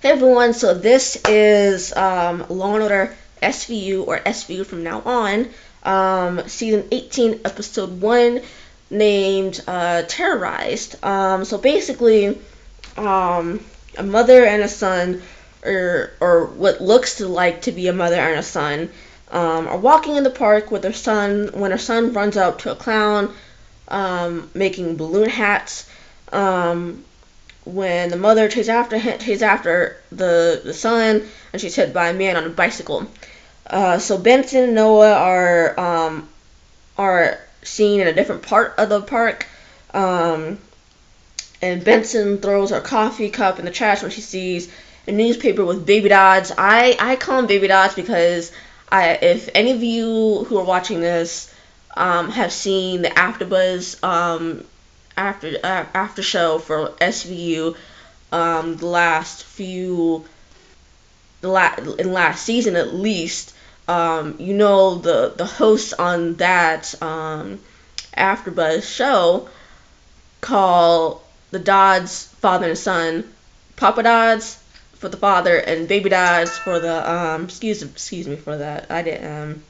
Hey everyone, so this is Law and Order SVU or SVU from now on, season 18, episode 1, named Terrorized. So basically, a mother and a son, or what looks like to be a mother and a son, are walking in the park with their son when their son runs up to a clown making balloon hats. When the mother chases after the son, and she's hit by a man on a bicycle. So Benson and Noah are seen in a different part of the park. And Benson throws her coffee cup in the trash when she sees a newspaper with baby dots. I call them baby dots because if any of you who are watching this have seen the AfterBuzz after show for SVU, the last season at least, the hosts on that AfterBuzz show call the Dodds father and son Papa Dodds for the father and Baby Dodds for the excuse me for that. I didn't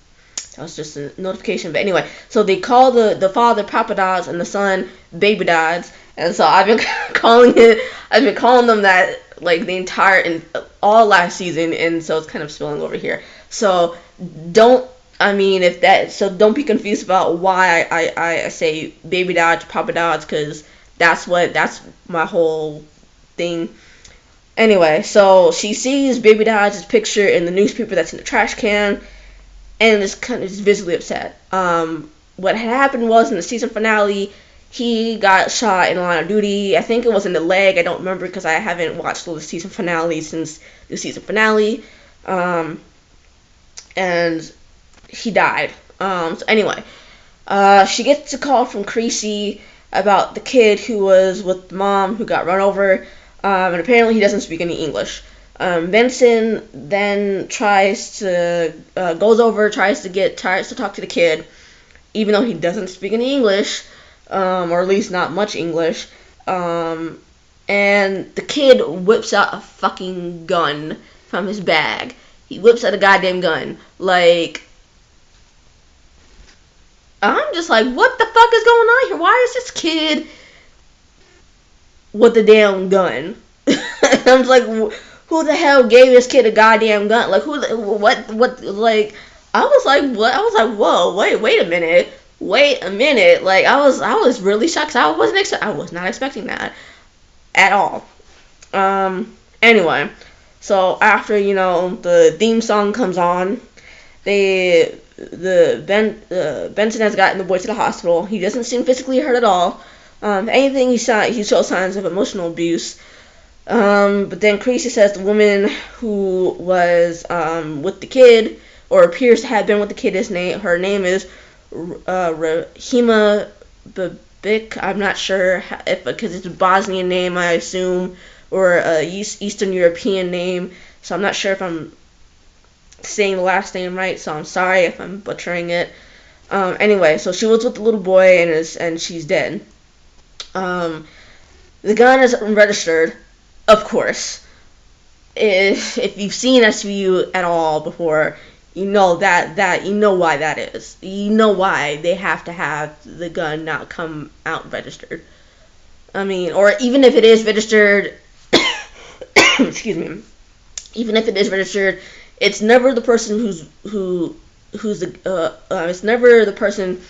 that was just a notification. But anyway, so they call the father Papa Dodds and the son Baby Dodds. And so I've been calling them that like the entire and all last season, and so it's kind of spilling over here. So don't be confused about why I say Baby Dodds, Papa Dodds, because that's my whole thing. Anyway, so she sees Baby Dodds' picture in the newspaper that's in the trash can, and is kind of visibly upset. What had happened was in the season finale, he got shot in the line of duty. I think it was in the leg. I don't remember because I haven't watched the season finale since the season finale. And he died. So anyway, she gets a call from Creasy about the kid who was with the mom who got run over, and apparently he doesn't speak any English. Benson then tries to talk to the kid, even though he doesn't speak any English, or at least not much English. And the kid whips out a fucking gun from his bag. He whips out a goddamn gun. Like, I'm just like, what the fuck is going on here? Why is this kid with a damn gun? I'm just like, who the hell gave this kid a goddamn gun? Like, like, I was like, what? I was like, whoa, wait a minute. Like, I was really shocked. I was not expecting that at all. Anyway, so after, the theme song comes on, Benson has gotten the boy to the hospital. He doesn't seem physically hurt at all. If anything, he shows signs of emotional abuse. But then Creasy says the woman who was with the kid, or appears to have been with the kid, her name is Rahima Babic. I'm not sure because it's a Bosnian name, I assume, or a Eastern European name. So I'm not sure if I'm saying the last name right. So I'm sorry if I'm butchering it. Anyway, so she was with the little boy and she's dead. The gun is unregistered. Of course, if you've seen SVU at all before, you know why that is. You know why they have to have the gun not come out registered. I mean, or even if it is registered, excuse me. Even if it is registered, it's never the person it's never the person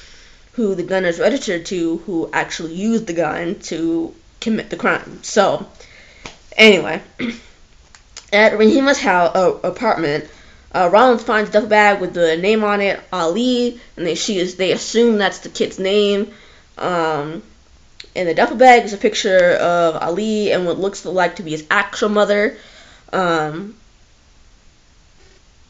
who the gun is registered to who actually used the gun to commit the crime. So. Anyway, at Rahima's apartment, Rollins finds a duffel bag with the name on it, Ali, and they assume that's the kid's name. And the duffel bag is a picture of Ali and what looks like to be his actual mother. Then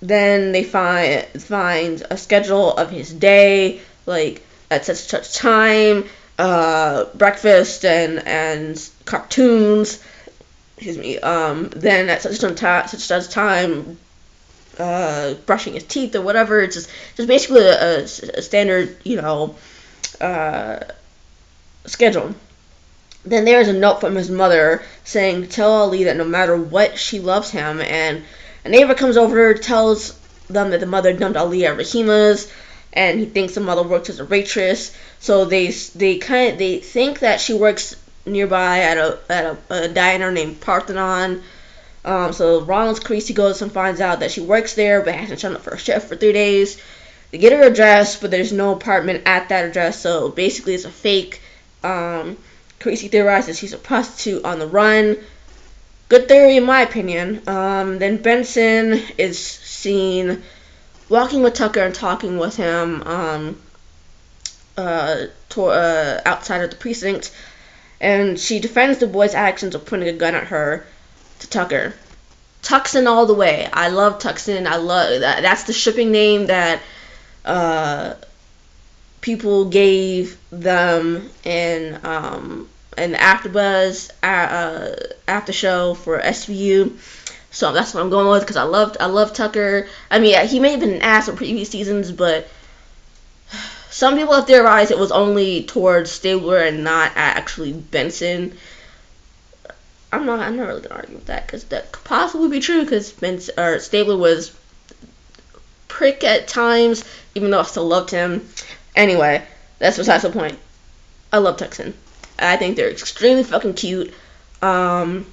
they find a schedule of his day, like at such time, breakfast and cartoons. Excuse me. Then at such time, brushing his teeth or whatever. It's just basically a standard, schedule. Then there's a note from his mother saying, tell Ali that no matter what, she loves him. And a neighbor comes over, tells them that the mother dumped Ali at Rahima's, and he thinks the mother works as a waitress. So they think that she works nearby at a diner named Parthenon. So Ronald's Creasy goes and finds out that she works there, but hasn't shown up for a shift for 3 days. They get her address, but there's no apartment at that address, so basically it's a fake. Creasy theorizes she's a prostitute on the run. Good theory in my opinion. Then Benson is seen walking with Tucker and talking with him outside of the precinct, and she defends the boy's actions of pointing a gun at her to Tucker. Tuxin all the way. I love Tuxin. I love that. That's the shipping name that people gave them in AfterBuzz after show for SVU. So that's what I'm going with because I love Tucker. I mean, he may have been an ass in previous seasons, but some people have theorized it was only towards Stabler and not actually Benson. I'm not really gonna argue with that because that could possibly be true because Stabler was prick at times, even though I still loved him. Anyway, that's besides the point. I love Tuxin. I think they're extremely fucking cute. And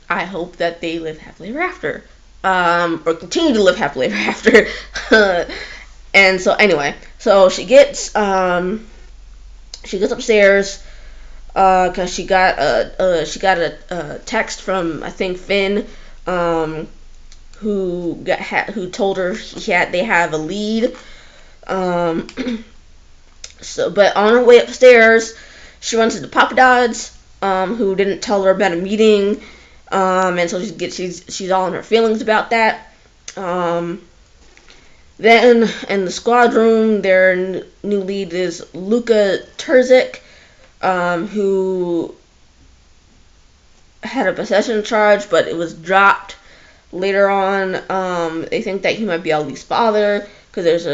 I hope that they live happily ever after. Or continue to live happily ever after. And so anyway, so she gets upstairs because she got a text from I think Finn, who told her they have a lead. So, but on her way upstairs, she runs into Papa Dodds, who didn't tell her about a meeting, and so she's all in her feelings about that. Then in the squad room, their new lead is Luka Terzic, who had a possession charge, but it was dropped later on. They think that he might be Ali's father because there's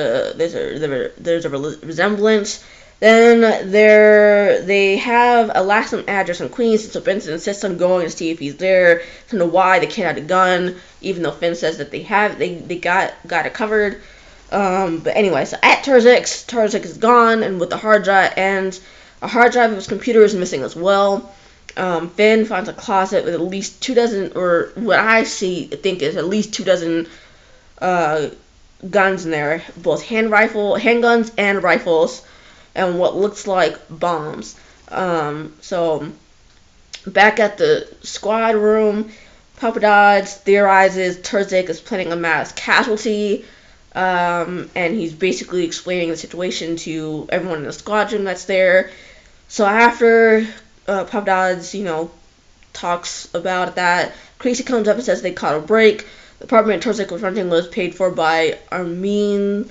a resemblance. Then they have a last known address in Queens, so Benson insists on going to see if he's there to know why the kid had a gun, even though Finn says that they got it covered. But anyway, so at Terzic is gone, and with the hard drive and a hard drive of his computer is missing as well. Finn finds a closet with at least 24, or what I think is at least 24 guns in there, both handguns and rifles, and what looks like bombs. So back at the squad room, Papa Dodds theorizes Terzic is planning a mass casualty, and he's basically explaining the situation to everyone in the squadron that's there. So after Papa Dodds, talks about that, Creasy comes up and says they caught a break. The apartment Terzic was renting was paid for by Armin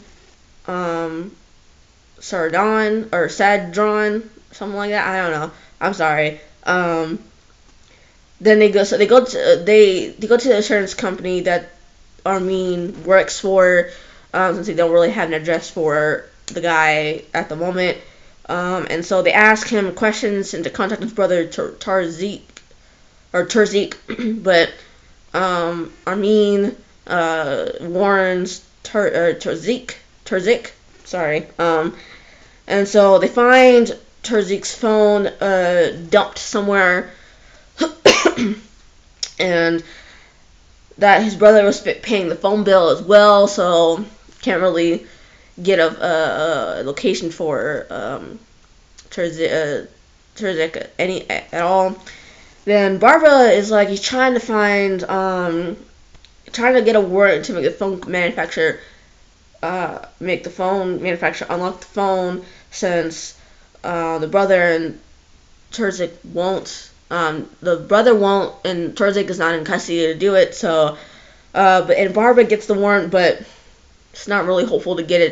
Sadron, something like that. I don't know. I'm sorry. Then they go to the insurance company that Armin works for, since they don't really have an address for the guy at the moment. And so they ask him questions and to contact his brother Terzic, but Armin warns Terzic, sorry. And so they find Terzic's phone dumped somewhere, and that his brother was paying the phone bill as well, so can't really get a location for Terzic at all. Then Barbara is like, he's trying to get a warrant to make the phone manufacturer unlock the phone, since the brother and Terzic won't. The brother won't, and Terzic is not in custody to do it. So, and Barbara gets the warrant, but it's not really hopeful to get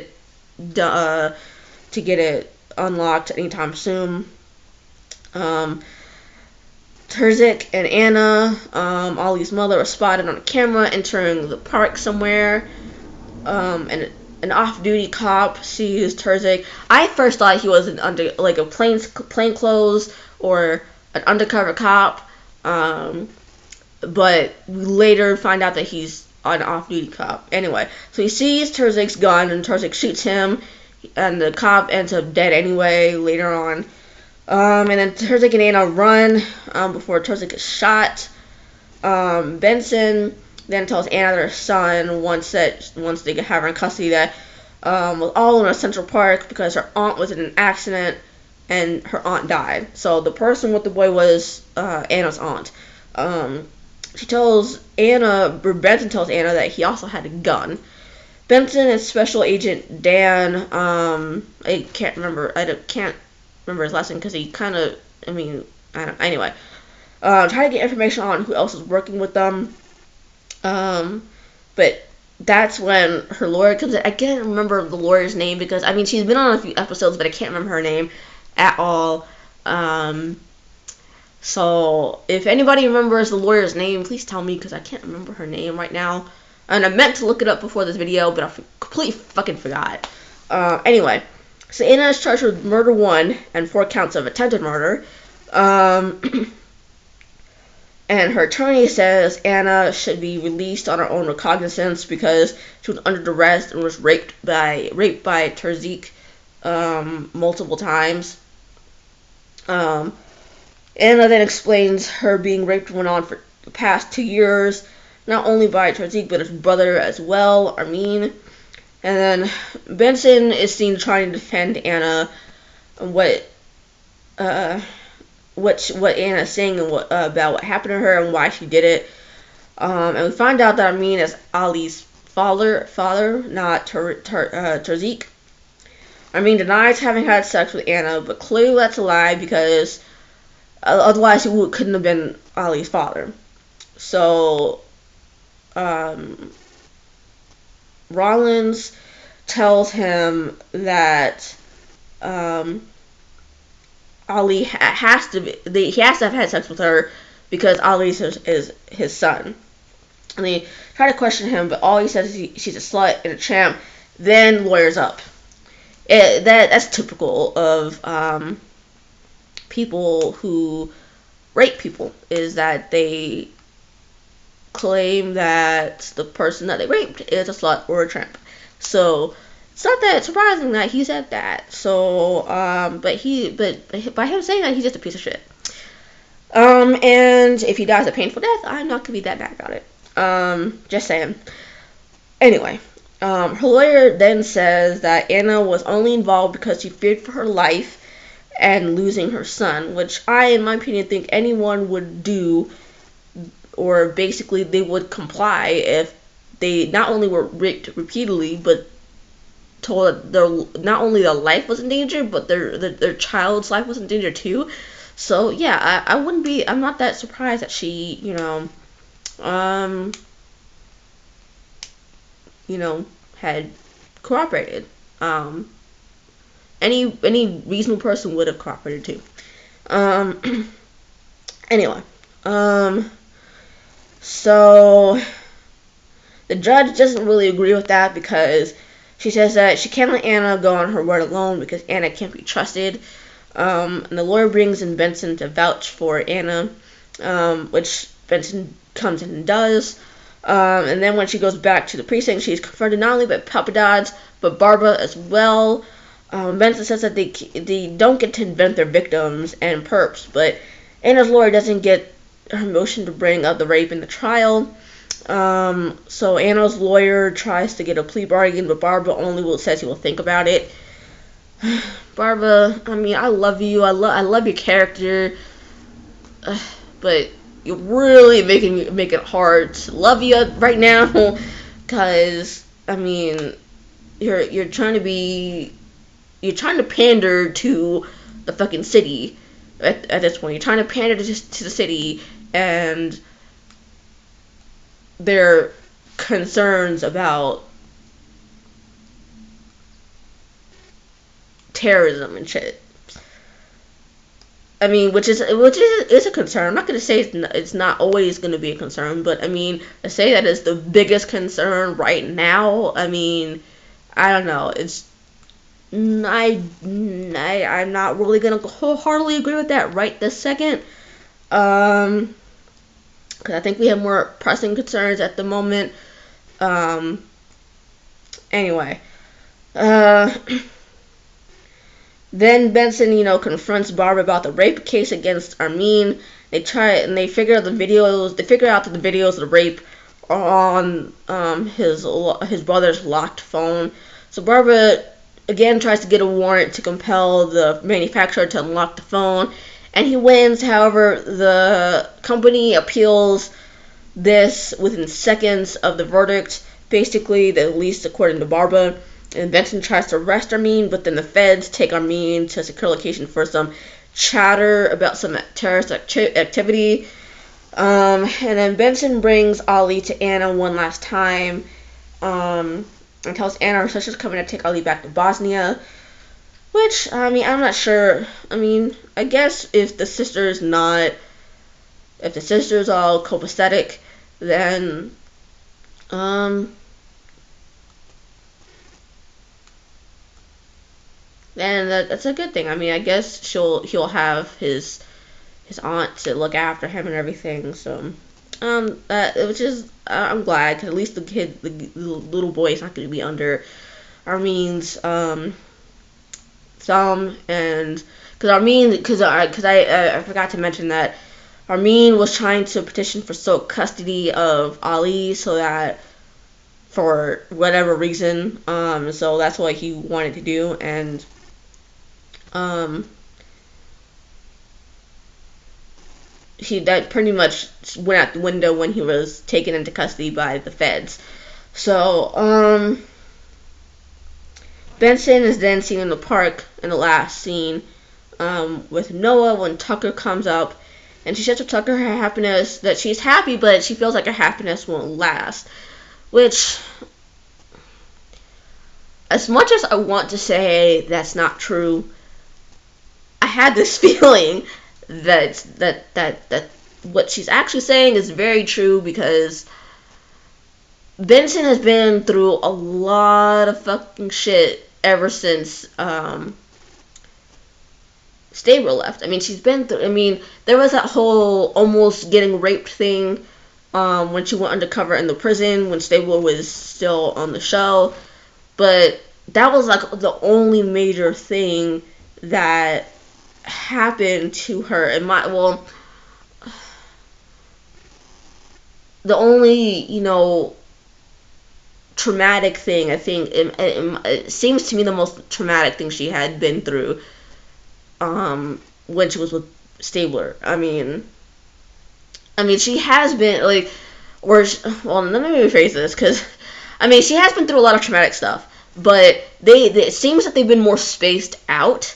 it unlocked anytime soon. Terzic and Anna, Ollie's mother, are spotted on a camera entering the park somewhere, and an off-duty cop sees Terzic. I first thought he was like a plainclothes or an undercover cop, but we later find out that he's an off-duty cop. Anyway, so he sees Terzic's gun, and Terzic shoots him, and the cop ends up dead anyway later on. And then Terzic and Anna run before Terzic is shot. Benson then tells Anna their son, once they have her in custody, that was all in a Central Park because her aunt was in an accident and her aunt died. So the person with the boy was Anna's aunt. Benson tells Anna that he also had a gun. Benson and Special Agent Dan, I can't remember his last name because he kind of, anyway, try to get information on who else is working with them. But that's when her lawyer comes in. I can't remember the lawyer's name because, she's been on a few episodes, but I can't remember her name at all. So if anybody remembers the lawyer's name, please tell me because I can't remember her name right now. And I meant to look it up before this video, but I completely fucking forgot. Anyway, so Anna is charged with murder 1 and 4 counts of attempted murder. And her attorney says Anna should be released on her own recognizance because she was under arrest and was raped by Terzic multiple times. Anna then explains her being raped went on for the past 2 years, not only by Terzic but his brother as well, Armin. And then Benson is seen trying to defend Anna and what Anna's saying and about what happened to her and why she did it. And we find out that Armin is Ali's father, not Terzic. Armin denies having had sex with Anna, but clearly that's a lie because otherwise he couldn't have been Ali's father. So Rollins tells him that Ali has to have had sex with her because Ali is his son. And they try to question him, but all he says is she's a slut and a champ. Then lawyers up. That's typical of people who rape people, is that they claim that the person that they raped is a slut or a tramp. So it's not that surprising that he said that. So, but by him saying that, he's just a piece of shit. And if he dies a painful death, I'm not gonna be that bad about it. Just saying. Anyway, her lawyer then says that Anna was only involved because she feared for her life and losing her son, which I, in my opinion, think anyone would do, or basically they would comply if they not only were raped repeatedly, but told that not only their life was in danger, but their child's life was in danger too. So yeah, I'm not that surprised that she, had cooperated. Any reasonable person would have cooperated too. Anyway, so the judge doesn't really agree with that because she says that she can't let Anna go on her word alone because Anna can't be trusted. And the lawyer brings in Benson to vouch for Anna, which Benson comes in and does. And then when she goes back to the precinct, she's confronted not only by Papadad's, but Barbara as well. Benson says that they don't get to invent their victims and perps, but Anna's lawyer doesn't get her motion to bring up the rape in the trial. So Anna's lawyer tries to get a plea bargain, but Barbara only says he will think about it. Barbara, I love you. I love your character, but you're really make it hard to love you right now, because you're trying to pander to the fucking city at this point. You're trying to pander to the city and their concerns about terrorism and shit. Which is a concern. I'm not going to say it's not always going to be a concern, but to say that it's the biggest concern right now, I don't know. I'm not really gonna wholeheartedly agree with that right this second. Because I think we have more pressing concerns at the moment. Anyway, then Benson, confronts Barbara about the rape case against Armin. They figure out that the videos of the rape are on his brother's locked phone. So Barbara again tries to get a warrant to compel the manufacturer to unlock the phone, and he wins. However, the company appeals this within seconds of the verdict, basically, at least according to Barbara. And Benson tries to arrest Armin, but then the feds take Armin to a secure location for some chatter about some terrorist activity. And then Benson brings Ali to Anna one last time, and tells Anna her sister's coming to take Ali back to Bosnia. Which, I'm not sure. I guess if the sister's all copacetic, then that's a good thing. I guess he'll have his aunt to look after him and everything. So, which is I'm glad, because at least the little boy is not going to be under Armin's thumb, and because I forgot to mention that Armin was trying to petition for sole custody of Ali, so that for whatever reason, so that's what he wanted to do, and that pretty much went out the window when he was taken into custody by the feds. So, Benson is then seen in the park in the last scene, with Noah when Tucker comes up, and she says to Tucker her happiness, that she's happy, but she feels like her happiness won't last. Which, as much as I want to say that's not true, I had this feeling that what she's actually saying is very true, because Benson has been through a lot of fucking shit ever since Stabler left. She's been through. There was that whole almost getting raped thing when she went undercover in the prison when Stabler was still on the show, but that was like the only major thing that happened to her. The only traumatic thing, I think, it seems to me the most traumatic thing she had been through when she was with Stabler. She has been let me rephrase this, because she has been through a lot of traumatic stuff, but it seems that they've been more spaced out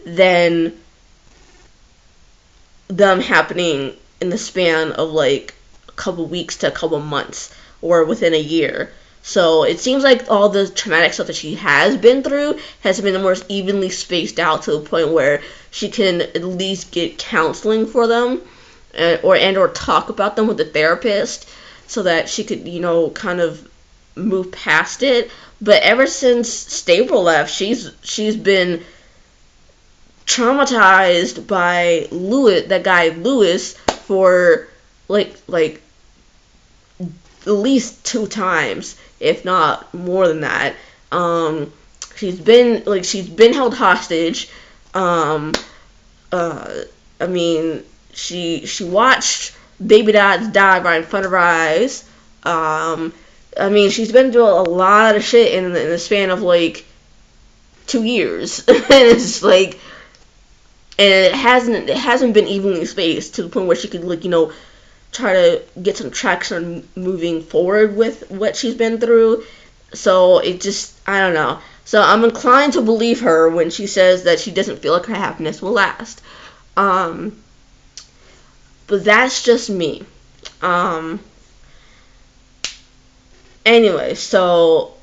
than them happening in the span of like a couple weeks to a couple months or within a year. So it seems like all the traumatic stuff that she has been through has been more evenly spaced out to the point where she can at least get counseling for them, or talk about them with a therapist, so that she could kind of move past it. But ever since Stabler left, she's been traumatized by that guy Lewis, for like at least 2 times, if not more than that. She's been held hostage. She watched baby dads die right in front of her eyes. She's been through a lot of shit in the span of like 2 years, and it's like, and it hasn't been evenly spaced to the point where she could try to get some traction moving forward with what she's been through. So it just, I don't know. So I'm inclined to believe her when she says that she doesn't feel like her happiness will last. But that's just me. Anyway, so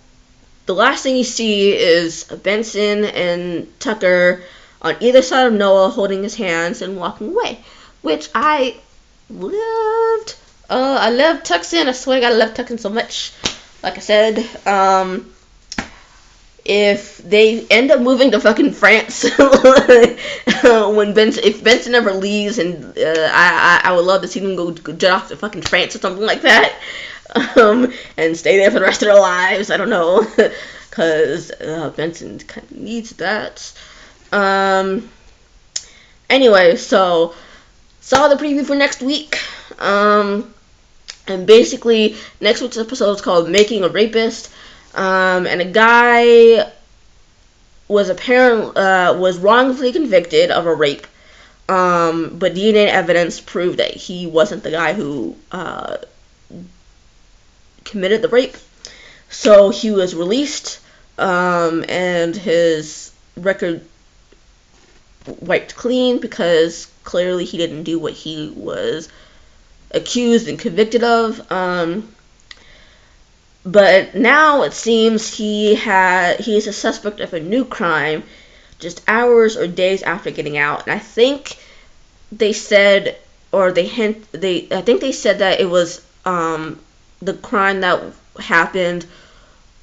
the last thing you see is Benson and Tucker on either side of Noah holding his hands and walking away, which I loved. I love Tuxin. I swear to God, I love Tuxin so much. Like I said, if they end up moving to fucking France, if Benson ever leaves, and I would love to see them go jet off to fucking France or something like that, and stay there for the rest of their lives. I don't know, because Benson kind of needs that. Anyway, so saw the preview for next week. And basically, next week's episode is called Making a Rapist. And a guy was wrongfully convicted of a rape. But DNA evidence proved that he wasn't the guy who committed the rape. So he was released, and his record wiped clean because clearly he didn't do what he was accused and convicted of. But now it seems he is a suspect of a new crime just hours or days after getting out. And I think they said, or I think they said that it was the crime that happened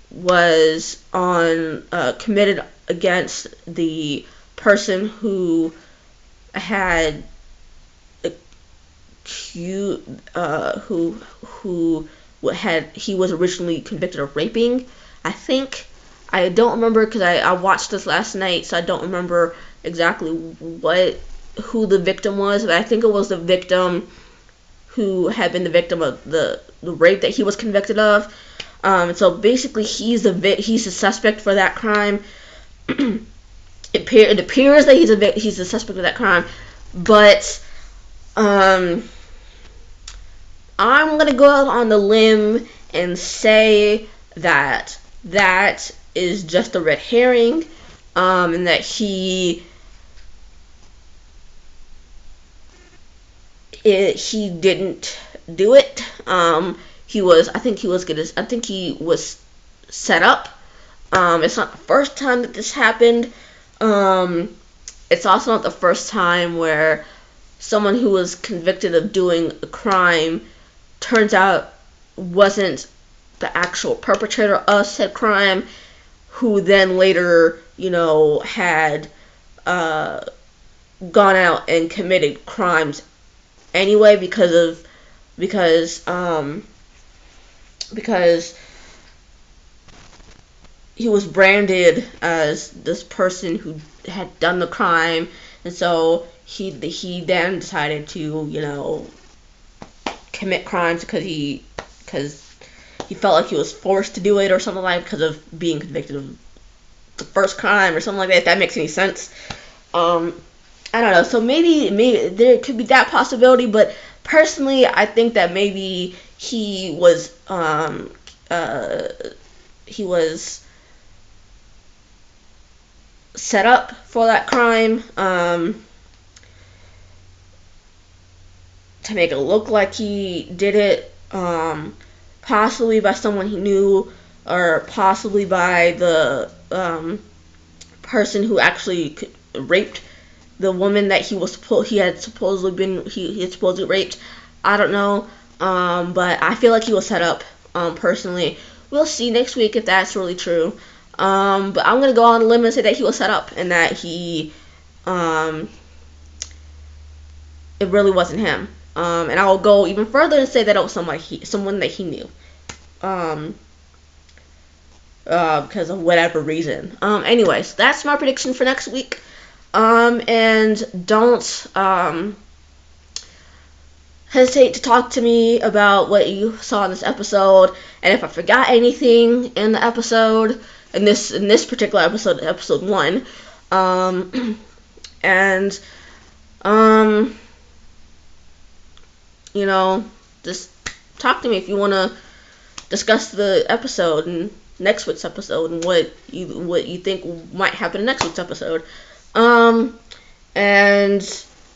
was committed against the person who had he was originally convicted of raping. I think, I don't remember because I watched this last night, so I don't remember exactly who the victim was, but I think it was the victim who had been the victim of the rape that he was convicted of. So basically, he's a suspect for that crime. It appears that he's a suspect of that crime, but I'm gonna go out on the limb and say that is just a red herring, and that he didn't do it. I think he was set up. It's not the first time that this happened. It's also not the first time where someone who was convicted of doing a crime turns out wasn't the actual perpetrator of said crime, who then later, had gone out and committed crimes anyway because he was branded as this person who had done the crime, and so he then decided to commit crimes because he felt like he was forced to do it or something like because of being convicted of the first crime or something like that. If that makes any sense. I don't know. So maybe there could be that possibility, but personally, I think that maybe he was set up for that crime, to make it look like he did it, possibly by someone he knew, or possibly by the person who actually raped the woman that he had supposedly raped. I don't know, but I feel like he was set up. Personally, we'll see next week if that's really true. But I'm gonna go on a limb and say that he was set up and that it really wasn't him. And I will go even further and say that it was someone that he knew. Because of whatever reason. Anyways, that's my prediction for next week. And don't hesitate to talk to me about what you saw in this episode, and if I forgot anything in the episode, in this particular episode 1, and just talk to me if you want to discuss the episode and next week's episode and what you think might happen in next week's episode. And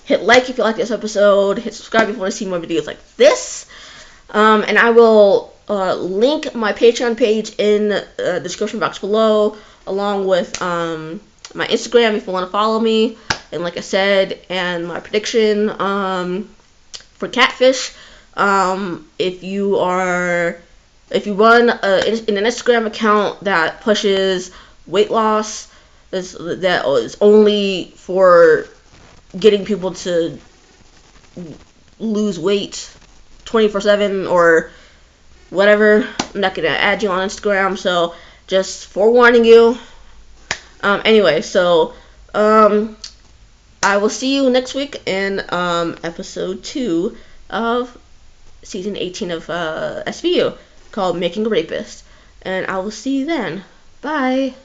hit like if you like this episode, hit subscribe if you want to see more videos like this, and I will link my Patreon page in the description box below, along with my Instagram if you want to follow me, and like I said, and my prediction for Catfish. If you run an Instagram account that pushes weight loss that is only for getting people to lose weight 24/7 or whatever. I'm not gonna add you on Instagram, so just forewarning you. Anyway, so I will see you next week in episode 2 of season 18 of SVU, called Making a Rapist, and I will see you then. Bye.